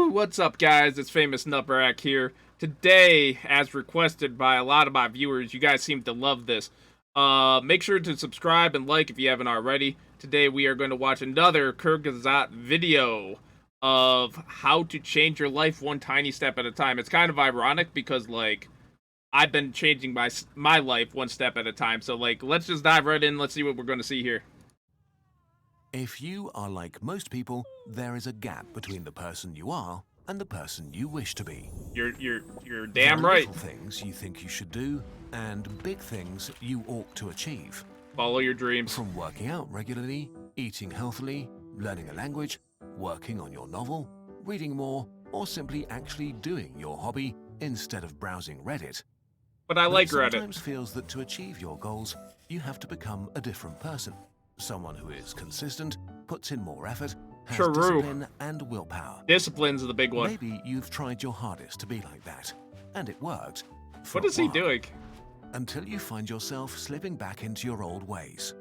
What's up, guys? It's Famous Nubrac here. Today, as requested by a lot of my viewers, you guys seem to love this. Make sure to subscribe and like if you haven't already. Today, we are going to watch another Kurzgesagt video of how to change your life one tiny step at a time. It's kind of ironic because, like, I've been changing my life one step at a time. So, like, let's just dive right in. Let's see what we're going to see here. If you are like most people, there is a gap between the person you are and the person you wish to be. You're damn there are right. Little things you think you should do, and big things you ought to achieve. Follow your dreams. From working out regularly, eating healthily, learning a language, working on your novel, reading more, or simply actually doing your hobby instead of browsing Reddit. But I like Reddit. It sometimes feels that to achieve your goals, you have to become a different person. Someone who is consistent, puts in more effort, has discipline and willpower. Discipline's the big one. Maybe you've tried your hardest to be like that, and it worked. What is he doing? Until you find yourself slipping back into your old ways.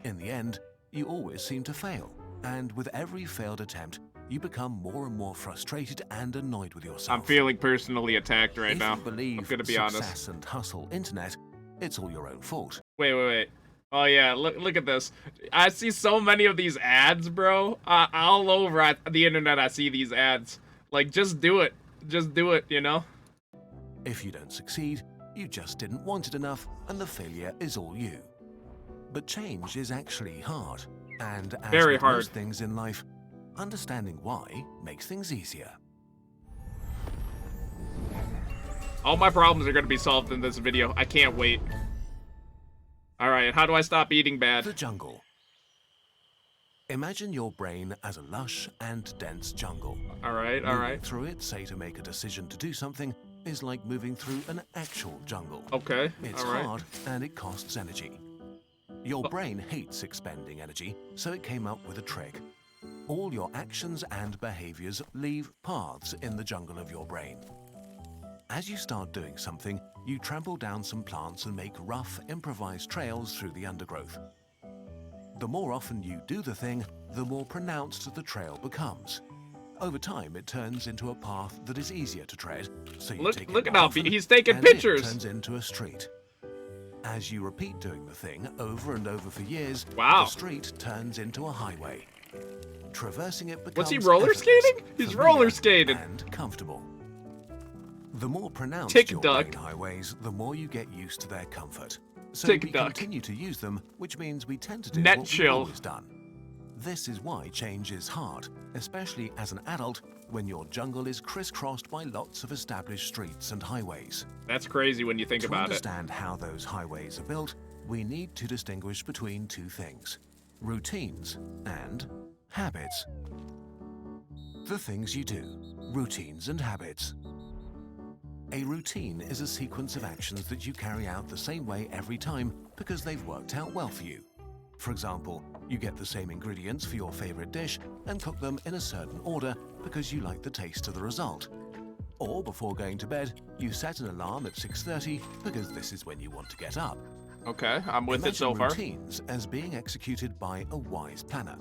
In the end, you always seem to fail, and with every failed attempt, you become more and more frustrated and annoyed with yourself. I'm feeling personally attacked right now. If you believe I'm gonna be honest. Success and hustle internet, it's all your own fault. Wait. Oh yeah, look at this. I see so many of these ads, bro. All over the internet I see these ads. Like, just do it. Just do it, you know? If you don't succeed, you just didn't want it enough, and the failure is all you. But change is actually hard, and as very with hard. Most things in life, understanding why makes things easier. All my problems are gonna be solved in this video. I can't wait. Alright, how do I stop eating bad? The jungle. Imagine your brain as a lush and dense jungle. Alright. Moving through it, say to make a decision to do something, is like moving through an actual jungle. Okay, it's hard and it costs energy. Your brain hates expending energy, so it came up with a trick. All your actions and behaviors leave paths in the jungle of your brain. As you start doing something, you trample down some plants and make rough, improvised trails through the undergrowth. The more often you do the thing, the more pronounced the trail becomes. Over time, it turns into a path that is easier to tread, so you take it look at how often, he's taking and pictures. It turns into a street. As you repeat doing the thing over and over for years, wow. The street turns into a highway. Traversing it becomes What's he roller skating? He's roller skating. And comfortable. The more pronounced your brain highways, the more you get used to their comfort. So we continue to use them, which means we tend to do what we've always done. This is why change is hard, especially as an adult, when your jungle is crisscrossed by lots of established streets and highways. That's crazy when you think about it. To understand how those highways are built, we need to distinguish between two things: routines and habits. The things you do, routines and habits. A routine is a sequence of actions that you carry out the same way every time because they've worked out well for you. For example, you get the same ingredients for your favorite dish and cook them in a certain order because you like the taste of the result. Or before going to bed, you set an alarm at 6:30 because this is when you want to get up. Okay, I'm with it so far. Routines as being executed by a wise planner.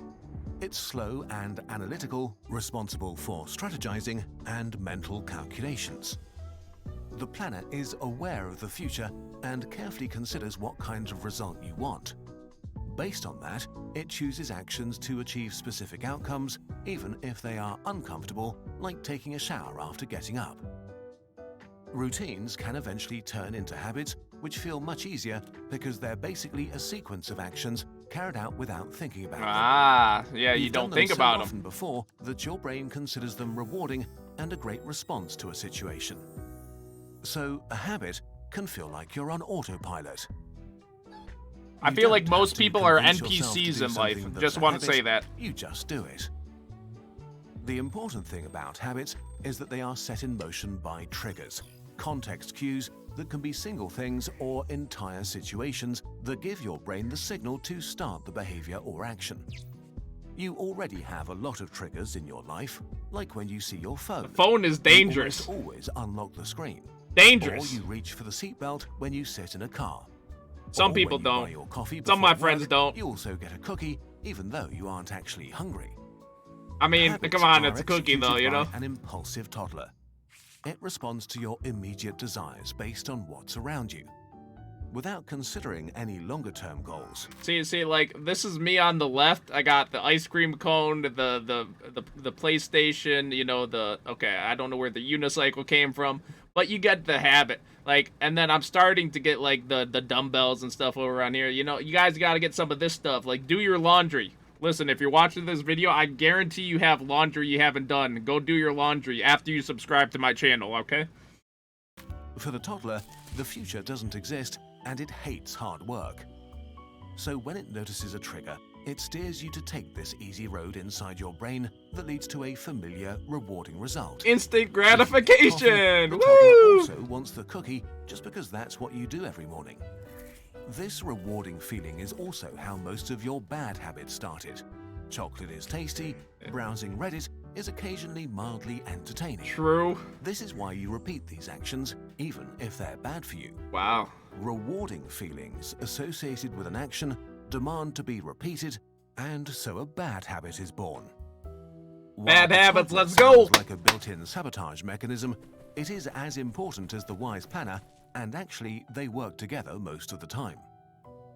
It's slow and analytical, responsible for strategizing and mental calculations. The planner is aware of the future and carefully considers what kind of result you want. Based on that, it chooses actions to achieve specific outcomes, even if they are uncomfortable, like taking a shower after getting up. Routines can eventually turn into habits, which feel much easier because they're basically a sequence of actions carried out without thinking about them. Yeah, you don't think about them. Often before that your brain considers them rewarding and a great response to a situation. So a habit can feel like you're on autopilot. I feel like most people are NPCs in life. Just want to say that. You just do it. The important thing about habits is that they are set in motion by triggers, context cues that can be single things or entire situations that give your brain the signal to start the behavior or action. You already have a lot of triggers in your life, like when you see your phone. The phone is dangerous. You always unlock the screen. Dangerous. Or you reach for the seatbelt when you sit in a car. Some people don't. Coffee Some of my friends don't. You also get a cookie, even though you aren't actually hungry. I mean, Habits come on, are it's a cookie though, executed you know? by an impulsive toddler. It responds to your immediate desires based on what's around you, without considering any longer-term goals. See, like, this is me on the left. I got the ice cream cone, the PlayStation, you know, okay, I don't know where the unicycle came from, but you get the habit. Like, and then I'm starting to get, like, the dumbbells and stuff over on here. You know, you guys gotta get some of this stuff. Like, do your laundry. Listen, if you're watching this video, I guarantee you have laundry you haven't done. Go do your laundry after you subscribe to my channel, okay? For the toddler, the future doesn't exist, and it hates hard work. So when it notices a trigger, it steers you to take this easy road inside your brain that leads to a familiar, rewarding result. Instant gratification! The Woo! toddler also wants the cookie just because that's what you do every morning. This rewarding feeling is also how most of your bad habits started. Chocolate is tasty, browsing Reddit is occasionally mildly entertaining. True. This is why you repeat these actions, even if they're bad for you. Wow. Rewarding feelings associated with an action demand to be repeated, and so a bad habit is born. Bad habits, let's While go! sounds like a built-in sabotage mechanism, it is as important as the wise planner, and actually they work together most of the time.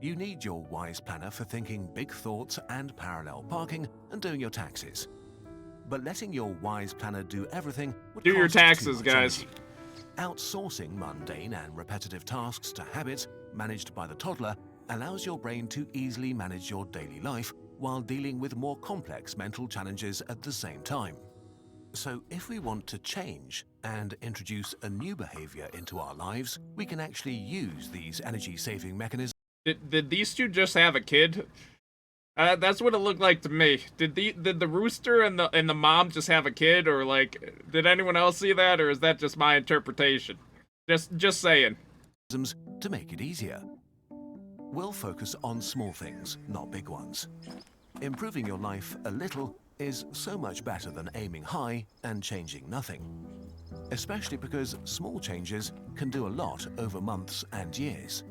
You need your wise planner for thinking big thoughts and parallel parking and doing your taxes. But letting your wise planner do everything would Do your cost too taxes, much guys. energy. Outsourcing mundane and repetitive tasks to habits managed by the toddler allows your brain to easily manage your daily life while dealing with more complex mental challenges at the same time. So if we want to change and introduce a new behavior into our lives, we can actually use these energy-saving mechanisms. Did these two just have a kid? That's what it looked like to me. Did the rooster and the mom just have a kid, or like, did anyone else see that, or is that just my interpretation? Just saying. To make it easier. We'll focus on small things, not big ones. Improving your life a little is so much better than aiming high and changing nothing. Especially because small changes can do a lot over months and years.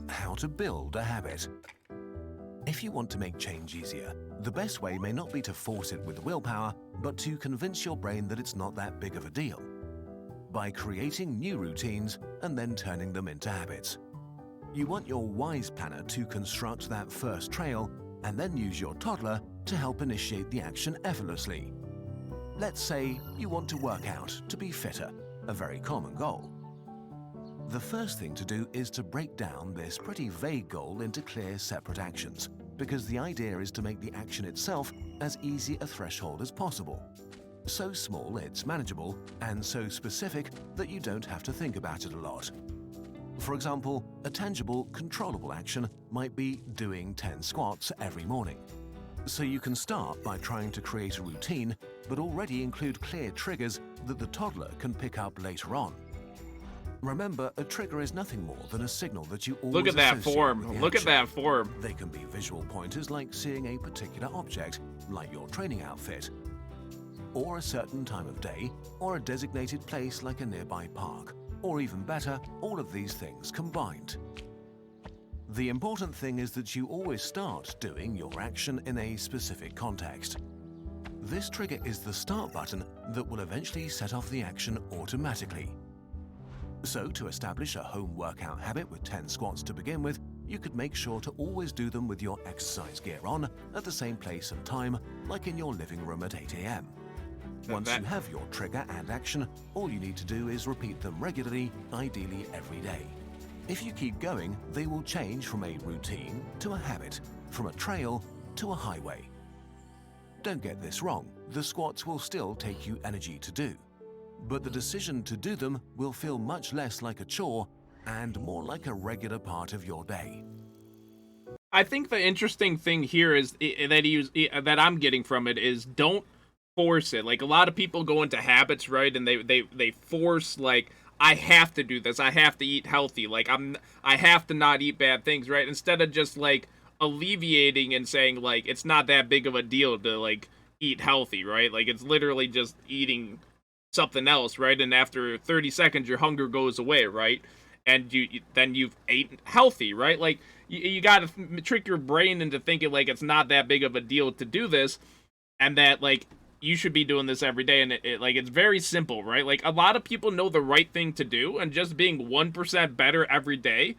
How to build a habit. If you want to make change easier, the best way may not be to force it with willpower, but to convince your brain that it's not that big of a deal. By creating new routines and then turning them into habits. You want your wise planner to construct that first trail and then use your toddler to help initiate the action effortlessly. Let's say you want to work out to be fitter, a very common goal. The first thing to do is to break down this pretty vague goal into clear, separate actions, because the idea is to make the action itself as easy a threshold as possible. So small it's manageable, and so specific that you don't have to think about it a lot. For example, a tangible, controllable action might be doing 10 squats every morning. So you can start by trying to create a routine, but already include clear triggers that the toddler can pick up later on. Remember, a trigger is nothing more than a signal that you always Look at that associate form. with the Look at action. that form. They can be visual pointers like seeing a particular object, like your training outfit, or a certain time of day, or a designated place like a nearby park, or even better, all of these things combined. The important thing is that you always start doing your action in a specific context. This trigger is the start button that will eventually set off the action automatically. So, to establish a home workout habit with 10 squats to begin with, you could make sure to always do them with your exercise gear on at the same place and time, like in your living room at 8 a.m. Once you have your trigger and action, all you need to do is repeat them regularly, ideally every day. If you keep going, they will change from a routine to a habit, from a trail to a highway. Don't get this wrong, the squats will still take you energy to do. But the decision to do them will feel much less like a chore and more like a regular part of your day. I think the interesting thing here is that I'm getting from it is don't force it. Like, a lot of people go into habits, right? And they force, like, I have to do this. I have to eat healthy. Like, I have to not eat bad things, right? Instead of just, like, alleviating and saying, like, it's not that big of a deal to, like, eat healthy, right? Like, it's literally just eating something else, right? And after 30 seconds, your hunger goes away, right? And then you've eaten healthy, right? Like, you got to trick your brain into thinking, like, it's not that big of a deal to do this. and that like you should be doing this every day, and like it's very simple, right? Like a lot of people know the right thing to do, and just being 1% better every day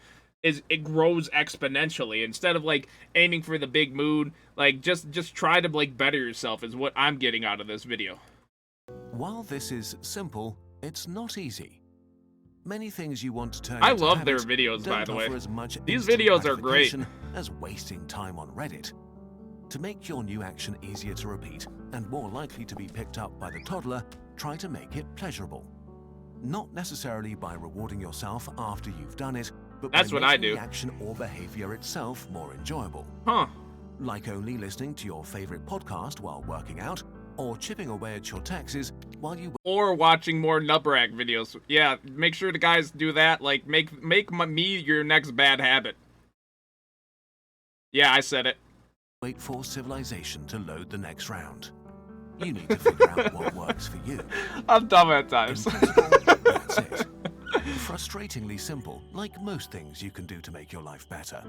it grows exponentially. Instead of like aiming for the big moon, like just try to like better yourself is what I'm getting out of this video. While this is simple, it's not easy. Many things you want to turn I into love their habits videos, by don't the way. offer as much These instant videos are great. gratification as wasting time on Reddit. To make your new action easier to repeat and more likely to be picked up by the toddler, try to make it pleasurable. Not necessarily by rewarding yourself after you've done it, but That's by what I making do. the action or behavior itself more enjoyable. Huh. Like only listening to your favorite podcast while working out, or chipping away at your taxes while you Or watching more Nubrac videos. Yeah, make sure the guys do that. Like, make me your next bad habit. Yeah, I said it. wait for civilization to load the next round. You need to figure out what works for you. I'm dumb at In times. principle, that's it. Frustratingly simple, like most things you can do to make your life better.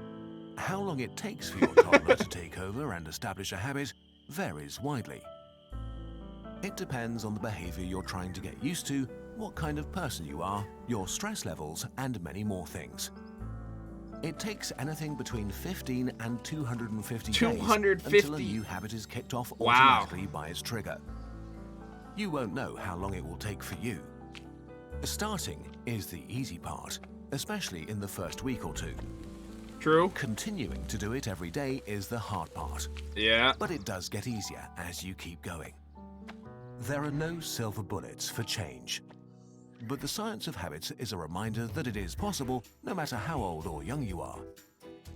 How long it takes for your toddler to take over and establish a habit varies widely. It depends on the behavior you're trying to get used to, what kind of person you are, your stress levels, and many more things. It takes anything between 15 and 250 days 250? until a new habit is kicked off Wow. automatically by its trigger. You won't know how long it will take for you. Starting is the easy part, especially in the first week or two. True. Continuing to do it every day is the hard part, Yeah. but it does get easier as you keep going. There are no silver bullets for change, but the science of habits is a reminder that it is possible no matter how old or young you are.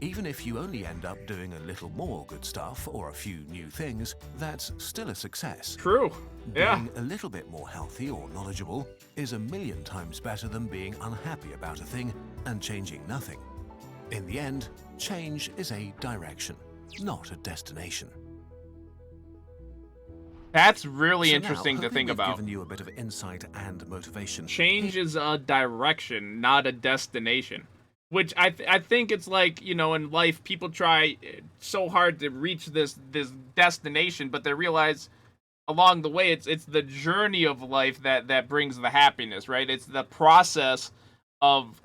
Even if you only end up doing a little more good stuff or a few new things, that's still a success. True. Yeah. Being a little bit more healthy or knowledgeable is 1,000,000 times better than being unhappy about a thing and changing nothing. In the end, change is a direction, not a destination. That's really So interesting now, to hoping think we've about. given you a bit of insight and motivation. Change is a direction, not a destination. Which I think it's like, you know, in life people try so hard to reach this destination, but they realize along the way it's the journey of life that brings the happiness, right? It's the process of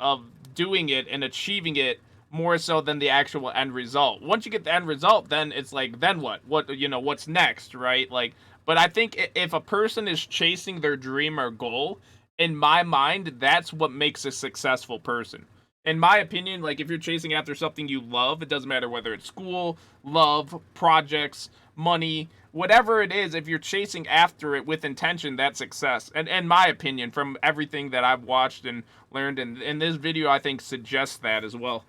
doing it and achieving it more so than the actual end result. Once you get the end result, then it's like, then what? What, you know, what's next, right? Like, but I think if a person is chasing their dream or goal, in my mind, that's what makes a successful person. In my opinion, like if you're chasing after something you love, it doesn't matter whether it's school, love, projects, money, whatever it is, if you're chasing after it with intention, that's success. And in my opinion, from everything that I've watched and learned, and this video I think suggests that as well.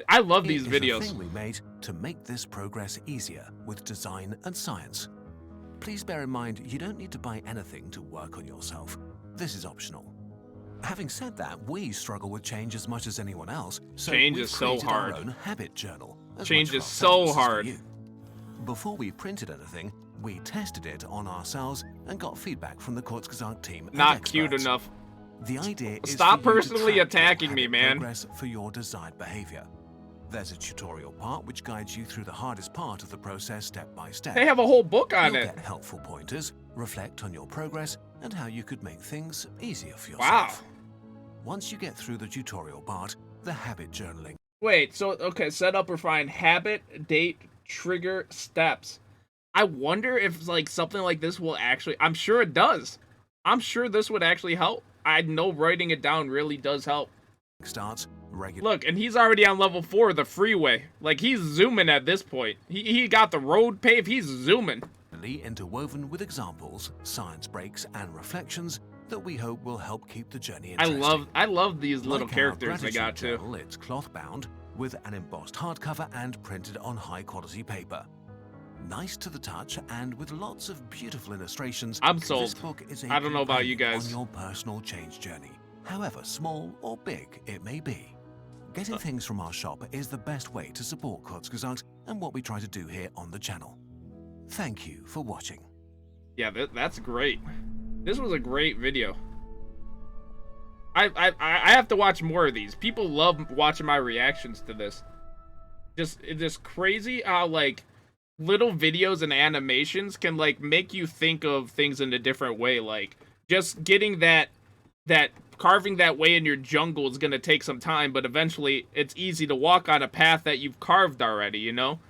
I love these It is a videos. thing we made to make this progress easier with design and science. Please bear in mind you don't need to buy anything to work on yourself. This is optional. Having said that, we struggle with change as much as anyone else, so Change we've is so created hard. our own habit journal. as Change much for is so ourselves as for hard. you. Before we printed anything, we tested it on ourselves and got feedback from the Kurzgesagt team. and Not cute experts. enough. The idea is Stop for you to personally track attacking your me, habit man. progress for your desired behavior. There's a tutorial part which guides you through the hardest part of the process step by step. They have a whole book on You'll it. get helpful pointers, reflect on your progress, and how you could make things easier for Wow. yourself. Once you get through the tutorial part, the habit journaling. Wait, so, okay, set up or find habit, date, trigger, steps. I wonder if, like, something like this will actually, I'm sure it does. I'm sure this would actually help. I know writing it down really does help. Starts regularly Look, and he's already on level 4, the freeway. Like, he's zooming at this point. He got the road paved, he's zooming. interwoven with examples, science breaks, and reflections that we hope will help keep the journey I interesting. love these little Like our characters they gratitude got, too. journal, it's cloth bound with an embossed hardcover and printed on high quality paper. Nice to the touch and with lots of beautiful illustrations. I'm This sold. book is a I don't know about you companion guys. on your personal change journey, however small or big it may be. Getting things from our shop is the best way to support Kurzgesagt and what we try to do here on the channel. Thank you for watching. Yeah, that's great. This was a great video. I have to watch more of these. People love watching my reactions to this. It's just crazy how, like, little videos and animations can like make you think of things in a different way. Like just getting that carving that way in your jungle is gonna take some time, but eventually it's easy to walk on a path that you've carved already, you know?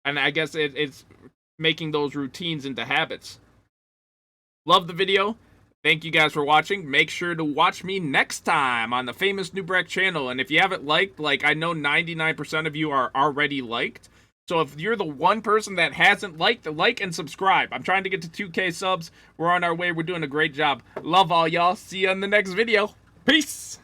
And I guess it's making those routines into habits. Love the video. Thank you guys for watching. Make sure to watch me next time on the famous Nubrac channel. And if you haven't liked, like I know 99% of you are already liked. So if you're the one person that hasn't liked, like and subscribe. I'm trying to get to 2K subs. We're on our way. We're doing a great job. Love all y'all. See you in the next video. Peace.